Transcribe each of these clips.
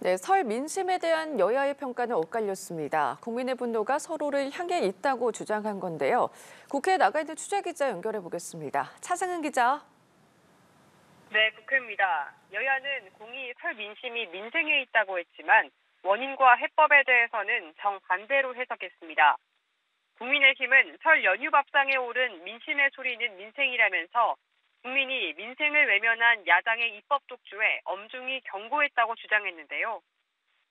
네, 설 민심에 대한 여야의 평가는 엇갈렸습니다. 국민의 분노가 서로를 향해 있다고 주장한 건데요. 국회에 나가 있는 취재기자 연결해 보겠습니다. 차승은 기자. 네, 국회입니다. 여야는 공이 설 민심이 민생에 있다고 했지만 원인과 해법에 대해서는 정반대로 해석했습니다. 국민의힘은 설 연휴 밥상에 오른 민심의 소리는 민생이라면서 국민이 민생을 외면한 야당의 입법 독주에 엄중히 경고했다고 주장했는데요.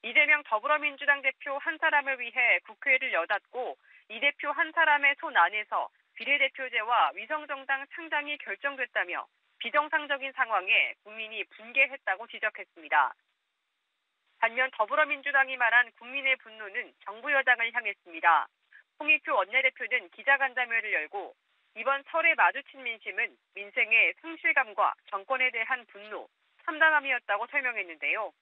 이재명 더불어민주당 대표 한 사람을 위해 국회를 여닫고 이 대표 한 사람의 손 안에서 비례대표제와 위성정당 창당이 결정됐다며 비정상적인 상황에 국민이 분개했다고 지적했습니다. 반면 더불어민주당이 말한 국민의 분노는 정부 여당을 향했습니다. 홍익표 원내대표는 기자간담회를 열고 이번 설에 마주친 민심은 민생의 상실감과 정권에 대한 분노, 참담함이었다고 설명했는데요.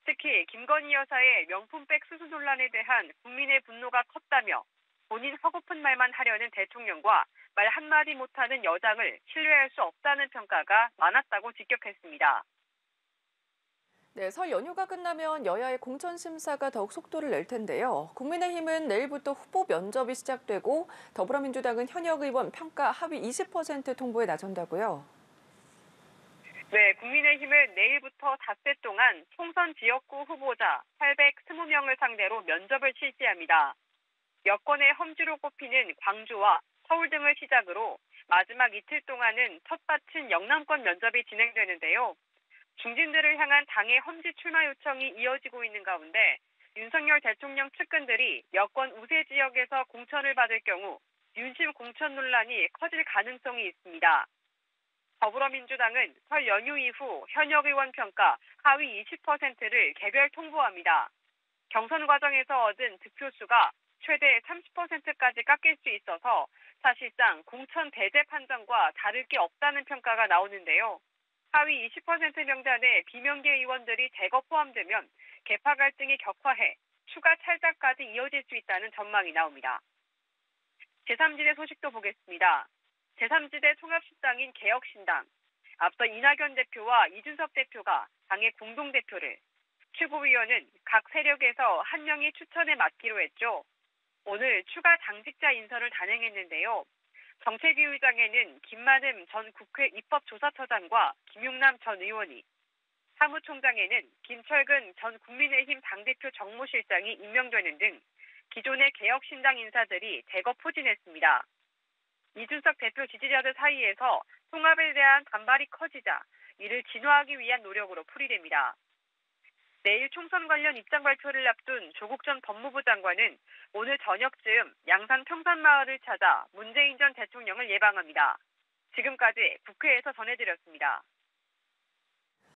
특히 김건희 여사의 명품백 수수 논란에 대한 국민의 분노가 컸다며 본인 허구픈 말만 하려는 대통령과 말 한마디 못하는 여당을 신뢰할 수 없다는 평가가 많았다고 직격했습니다. 네, 설 연휴가 끝나면 여야의 공천 심사가 더욱 속도를 낼 텐데요. 국민의힘은 내일부터 후보 면접이 시작되고 더불어민주당은 현역 의원 평가 하위 20% 통보에 나선다고요. 네, 국민의힘은 내일부터 닷새 동안 총선 지역구 후보자 820명을 상대로 면접을 실시합니다. 여권의 험지로 꼽히는 광주와 서울 등을 시작으로 마지막 이틀 동안은 텃밭인 영남권 면접이 진행되는데요. 중진들을 향한 당의 험지 출마 요청이 이어지고 있는 가운데 윤석열 대통령 측근들이 여권 우세 지역에서 공천을 받을 경우 윤심 공천 논란이 커질 가능성이 있습니다. 더불어민주당은 설 연휴 이후 현역 의원 평가 하위 20%를 개별 통보합니다. 경선 과정에서 얻은 득표수가 최대 30%까지 깎일 수 있어서 사실상 공천 배제 판정과 다를 게 없다는 평가가 나오는데요. 하위 20% 명단에 비명계 의원들이 대거 포함되면 계파 갈등이 격화해 추가 탈당까지 이어질 수 있다는 전망이 나옵니다. 제3지대 소식도 보겠습니다. 제3지대 통합신당인 개혁신당, 앞서 이낙연 대표와 이준석 대표가 당의 공동대표를, 최고위원은 각 세력에서 한 명이 추천에 맡기로 했죠. 오늘 추가 당직자 인선을 단행했는데요. 정책위의장에는 김만흠 전 국회 입법조사처장과 김용남 전 의원이, 사무총장에는 김철근 전 국민의힘 당대표 정무실장이 임명되는 등 기존의 개혁신당 인사들이 대거 포진했습니다. 이준석 대표 지지자들 사이에서 통합에 대한 반발이 커지자 이를 진화하기 위한 노력으로 풀이됩니다. 내일 총선 관련 입장 발표를 앞둔 조국 전 법무부 장관은 오늘 저녁쯤 양산 평산마을을 찾아 문재인 전 대통령을 예방합니다. 지금까지 국회에서 전해드렸습니다.